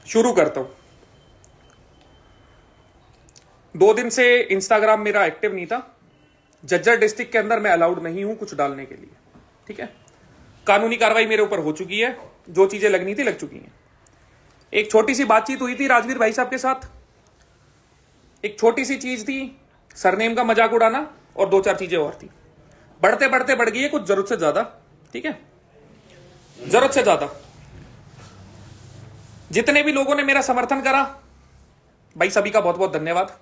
शुरू करता हूं। 2 दिन से इंस्टाग्राम मेरा एक्टिव नहीं था। झज्जर डिस्ट्रिक्ट के अंदर मैं अलाउड नहीं हूं कुछ डालने के लिए, ठीक है। कानूनी कार्रवाई मेरे ऊपर हो चुकी है, जो चीजें लगनी थी लग चुकी हैं। एक छोटी सी बातचीत हुई थी राजवीर भाई साहब के साथ, एक छोटी सी चीज थी, सरनेम का मजाक उड़ाना, और 2-4 चीजें और थी। बढ़ते बढ़ते बढ़ गई है कुछ जरूरत से ज्यादा, ठीक है, जरूरत से ज्यादा। जितने भी लोगों ने मेरा समर्थन करा भाई, सभी का बहुत बहुत धन्यवाद।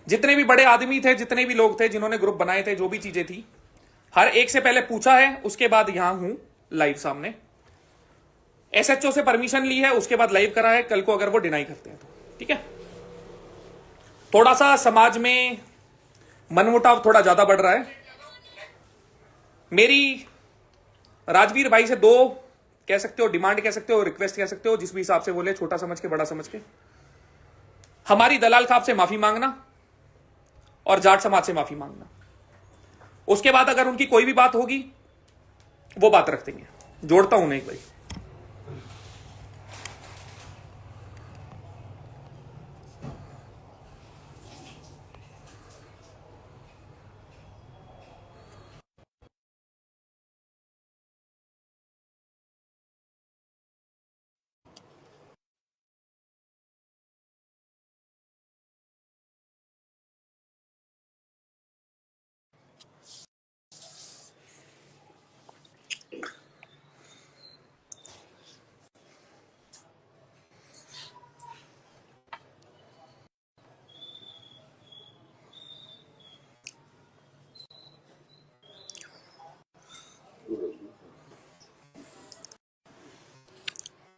जितने भी बड़े आदमी थे, जितने भी लोग थे जिन्होंने ग्रुप बनाए थे, जो भी चीजें थी, हर एक से पहले पूछा है, उसके बाद यहां हूं लाइव सामने। एसएचओ से परमिशन ली है, उसके बाद लाइव करा है। कल को अगर वो डिनाई करते हैं तो ठीक है। थोड़ा सा समाज में मनमुटाव थोड़ा ज्यादा बढ़ रहा है। मेरी राजवीर भाई से 2 कह सकते हो, डिमांड कह सकते हो, रिक्वेस्ट कह सकते हो, जिस भी हिसाब से बोले, छोटा समझ के बड़ा समझ के। हमारी दलाल खाप से माफी मांगना और जाट समाज से माफी मांगना। उसके बाद अगर उनकी कोई भी बात होगी वो बात रख देंगे। जोड़ता हूं एक भाई।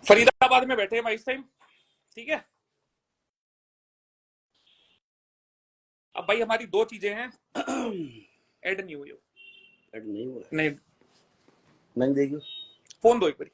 फरीदाबाद में बैठे हैं भाई इस टाइम, ठीक है। अब भाई हमारी 2 चीजें हैं। ऐड नहीं हुई हो, ऐड नहीं हुआ नहीं नहीं देखियो, फोन दो एक बारी।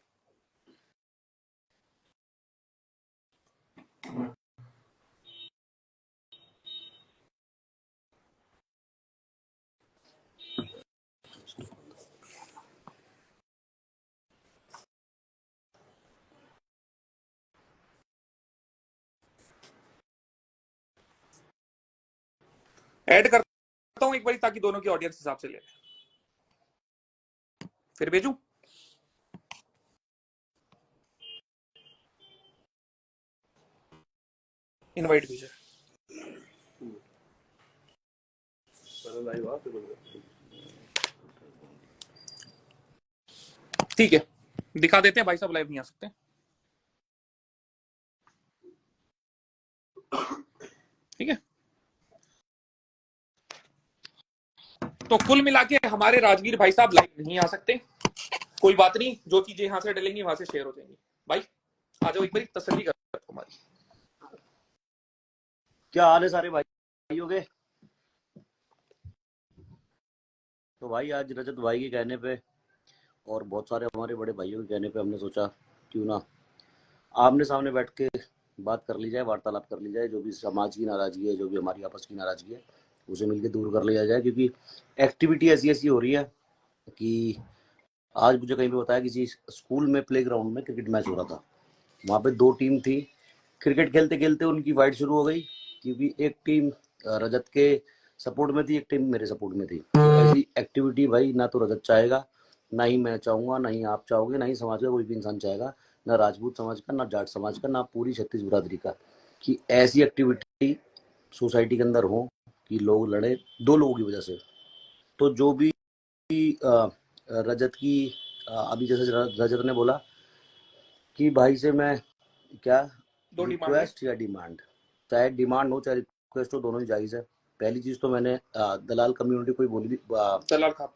ऐड करता हूं एक बारी ताकि दोनों की ऑडियंस हिसाब से ले लें। फिर भेजू। इनवाइट भेजा, ठीक है। दिखा देते हैं भाई साहब लाइव नहीं आ सकते, ठीक है। तो कुल मिला के हमारे राजवीर भाई साहब लाइव नहीं आ सकते। कोई बात नहीं, जो चीजें यहां से डलेंगी वहां से शेयर हो जाएंगी। भाई आ जाओ एक बारी, तसल्ली कर तुम्हारी। क्या हाल है सारे भाइयों के। तो भाई आज रजत भाई के कहने पे और बहुत सारे हमारे बड़े भाइयों के कहने पे हमने सोचा क्यों ना आमने सामने बैठ के बात कर ली जाए, वार्तालाप कर ली जाए। जो भी समाज की नाराजगी है, जो भी हमारी आपस की नाराजगी है, उसे मिलकर दूर कर लिया जाए। क्योंकि एक्टिविटी ऐसी ऐसी हो रही है कि आज मुझे कहीं पे बताया किसी स्कूल में प्लेग्राउंड में क्रिकेट मैच हो रहा था। वहाँ पे 2 टीम थी। क्रिकेट खेलते खेलते उनकी फाइट शुरू हो गई, क्योंकि एक टीम रजत के सपोर्ट में थी, एक टीम मेरे सपोर्ट में थी। ऐसी एक्टिविटी भाई ना तो रजत चाहेगा, ना ही मैं चाहूँगा, ना ही आप चाहोगे, ना ही समाज का कोई भी इंसान चाहेगा, ना राजपूत समाज का, ना जाट समाज का, ना पूरी छत्तीस बिरादरी का, कि ऐसी एक्टिविटी सोसाइटी के अंदर हो कि लोग लड़े 2 लोगों की वजह से। तो जो भी रजत की अभी जैसे रजत ने बोला कि भाई से मैं क्या 2 डिमांड है। रिक्वेस्ट या डिमांड, चाहे डिमांड हो चाहे रिक्वेस्ट हो, दोनों ही जायज़ है। पहली चीज़ तो मैंने दलाल कम्युनिटी को ही बोली थी, दलाल खाप,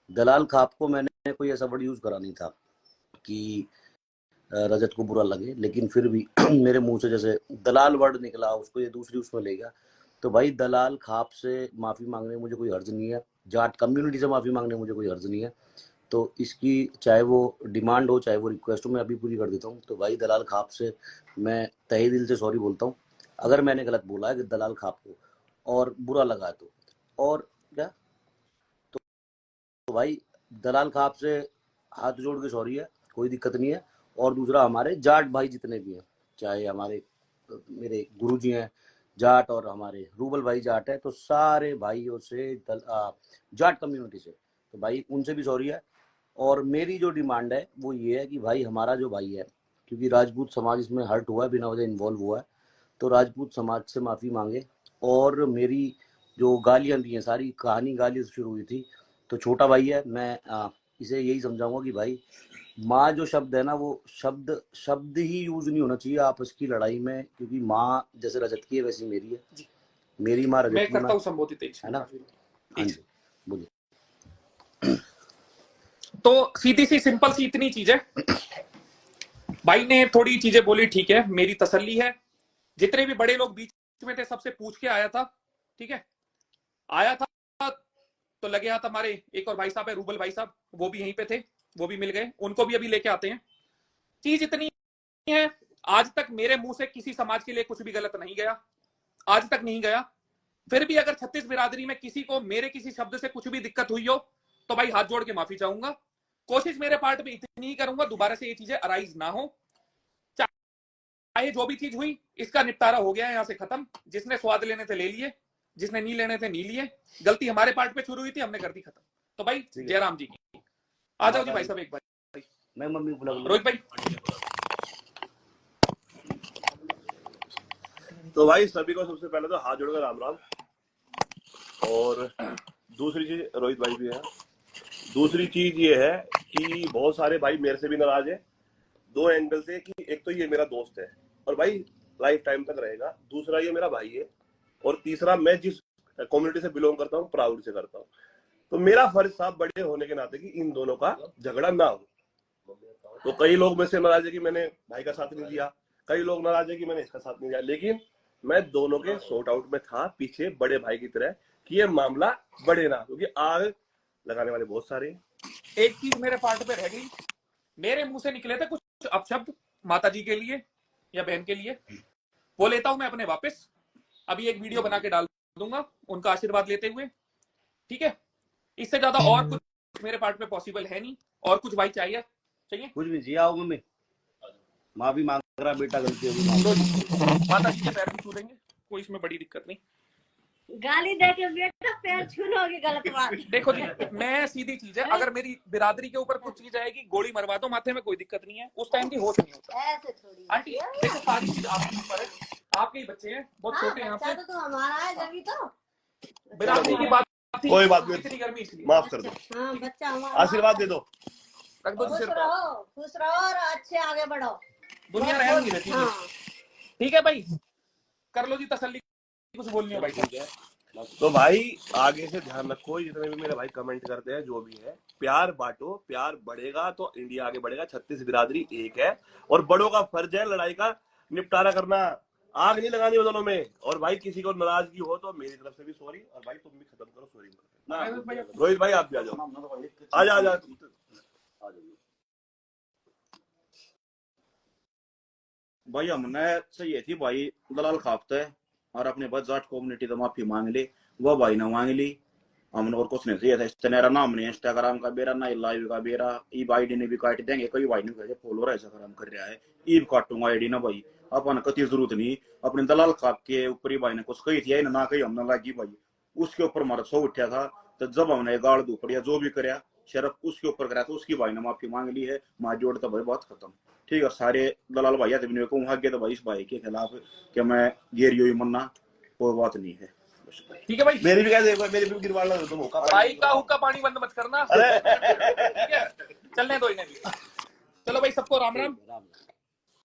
दलाल खाप को मैंने कोई ऐसा वर्ड यूज़ करा नहीं था कि रजत को बुरा लगे, लेकिन फिर भी मेरे मुंह से जैसे दलाल वर्ड निकला, उसको ये दूसरी उसमें ले गया। तो भाई दलाल खाप से माफ़ी मांगने में मुझे कोई हर्ज नहीं है, जाट कम्युनिटी से माफ़ी मांगने में मुझे कोई हर्ज नहीं है। तो इसकी चाहे वो डिमांड हो चाहे वो रिक्वेस्ट हो, मैं अभी पूरी कर देता हूँ। तो भाई दलाल खाप से मैं तहे दिल से सॉरी बोलता हूँ अगर मैंने गलत बोला है कि दलाल खाप को और बुरा लगा है तो। और क्या, तो भाई दलाल खाप से हाथ जोड़ के सॉरी है, कोई दिक्कत नहीं है। और दूसरा हमारे जाट भाई जितने भी हैं, चाहे हमारे मेरे गुरुजी हैं जाट और हमारे रूबल भाई जाट है, तो सारे भाइयों से जाट कम्युनिटी से, तो भाई उनसे भी सॉरी है। और मेरी जो डिमांड है वो ये है कि भाई हमारा जो भाई है, क्योंकि राजपूत समाज इसमें हर्ट हुआ है, बिना वजह इन्वॉल्व हुआ है, तो राजपूत समाज से माफ़ी मांगे। और मेरी जो गालियाँ दी हैं, सारी कहानी गाली से शुरू हुई थी, तो छोटा भाई है, मैं इसे यही समझाऊंगा कि भाई माँ जो शब्द है ना, वो शब्द शब्द ही यूज नहीं होना चाहिए आपस की लड़ाई में, क्योंकि माँ जैसे रजत की है वैसी मेरी है, मेरी माँ रजत मैं की करता माँ हूँ संबोधित एक है ना। हाँ जी बोलिए। तो सीधी सी सिंपल सी इतनी चीज है, भाई ने थोड़ी चीजें बोली, ठीक है, मेरी तसल्ली है। जितने भी बड़े लोग बीच में थे सबसे पूछ के आया था, ठीक है, आया था तो लगे हाथ हमारे एक और भाई साहब है, रूबल भाई साहब, वो भी यहीं पे थे, वो भी मिल गए, उनको भी अभी लेके आते हैं। चीज इतनी है, आज तक मेरे मुंह से किसी समाज के लिए कुछ भी गलत नहीं गया, आज तक नहीं गया। फिर भी अगर 36 बिरादरी में किसी को मेरे किसी शब्द से कुछ भी दिक्कत हुई हो तो भाई हाथ जोड़ के माफी चाहूंगा। कोशिश मेरे पार्ट में इतनी ही करूंगा दोबारा से ये चीजें अराइज ना हो। चाहे जो भी चीज हुई, इसका निपटारा हो गया है, यहां से खत्म। जिसने स्वाद लेने थे ले लिए, जिसने नहीं लेने थे नहीं लिए। गलती हमारे पार्ट पे शुरू हुई थी, हमने कर दी खत्म। तो भाई जयराम जी की आ जाओ जी भाई साहब, एक बार मैं मम्मी बुला रोहित भाई। तो भाई सभी को सबसे पहले तो हाथ जोड़कर राम राम। और दूसरी चीज, रोहित भाई भी है, दूसरी चीज ये है कि बहुत सारे भाई मेरे से भी नाराज है, दो एंगल से, कि एक तो ये मेरा दोस्त है और भाई लाइफ टाइम तक रहेगा, दूसरा ये मेरा भाई है, और तीसरा मैं जिस कम्युनिटी से बिलोंग करता हूँ प्राउड से करता हूँ। तो मेरा फर्ज था बड़े होने के नाते कि इन दोनों का झगड़ा ना हो। तो कई लोग मेरे से नाराज है कि मैंने भाई का साथ नहीं दिया, कई लोग नाराज है कि मैंने इसका साथ नहीं दिया, लेकिन मैं दोनों के सॉर्ट आउट में था पीछे बड़े भाई की तरह, कि ये मामला बढ़े ना, क्योंकि आग लगाने वाले बहुत सारे। एक चीज मेरे पार्ट पे रह गई, मेरे मुंह से निकले थे कुछ अपशब्द माता जी के लिए या बहन के लिए, वो लेता हूं मैं अपने वापस। अभी एक वीडियो बना के डाल दूंगा उनका आशीर्वाद लेते हुए, ठीक है। इससे ज्यादा और कुछ मेरे पार्ट पे पॉसिबल है नहीं। और कुछ भाई चाहिए कुछ भी जी, आओ मम्मी, माफी मांग रहा बेटा, गलती होगी, माता जी के पैर भी छू देंगे, कोई इसमें बड़ी दिक्कत नहीं। गाली दे के बेटा पैर छूना होगी गलत बात। देखो जी, मैं सीधी चीज है, अगर मेरी बिरादरी के ऊपर कुछ चीज आएगी, गोली मरवा दो माथे में, कोई दिक्कत नहीं है, उस टाइम की होश नहीं होता। ऐसे थोड़ी आंटी देखो, सारी चीज आपके ऊपर है, आपके ही बच्चे हैं, बहुत छोटे हैं यहाँ पे, तो हमारा है जब तो बिरादरी की बात थी, कोई बात नहीं, इतनी गर्मी इसलिए माफ कर दो, हाँ बच्चा हमारा, आशीर्वाद दे दो, रख दो खुश सिर पर। रहो खुश रहो और अच्छे आगे बढ़ो। दुनिया रहम नहीं रहती है। ठीक है भाई, कर लो जी तसल्ली, कुछ बोलनी है भाई साहब। तो भाई आगे से ध्यान रखो, जितने भी मेरे भाई कमेंट करते हैं जो भी है, प्यार बांटो, प्यार बढ़ेगा तो इंडिया आगे बढ़ेगा। 36 बिरादरी एक है और बड़ों का फर्ज है लड़ाई का निपटारा करना, आग नहीं लगानी वो दोनों में। और भाई किसी को नाराजगी हो तो मेरी तरफ से भी सॉरी, और भाई तुम भी खत्म करो सॉरी। रोहित भाई आप भी आ जाओ, आ जा भाई हमने सही थी भाई, दलाल खापते और अपने बस जाट कम्युनिटी तो माफी मांग ली, वो भाई ने मांग ली, हमने और कुछ नहीं सही था। तेरा नाम नहीं इंस्टाग्राम का बेरा ना लाइव का बेरा, ईब आईडी ने भी काट देंगे, कई भाई ने कहे फॉलोअर ऐसा काम कर रहा है, ईब काटूंगा आईडी ना भाई, अपन कति जरूरत नहीं। अपने दलाल खाप के ऊपर ही भाई ने कुछ कही थी ना कही हमने लगी भाई, उसके ऊपर हमारा सौ उठा था। तो जब हमने गाड़ दू पड़िया जो भी कराया शरफ उसके ऊपर कराया, तो उसकी भाई ने माफी मांग ली है, माँ जोड़ तो भाई बात खत्म। ठीक है, सारे दलाल भाई आदमी ने कहूँ आगे तो भाई इस भाई के खिलाफ कि मैं गेरियो मन्ना कोई बात नहीं है। ठीक है भाई, मेरी भी कहते, मेरी भी गिरवा लो तुम होका भाई का हुक्का पानी बंद मत करना, ठीक है, चलने दो इन्हें भी। चलो भाई सबको राम राम।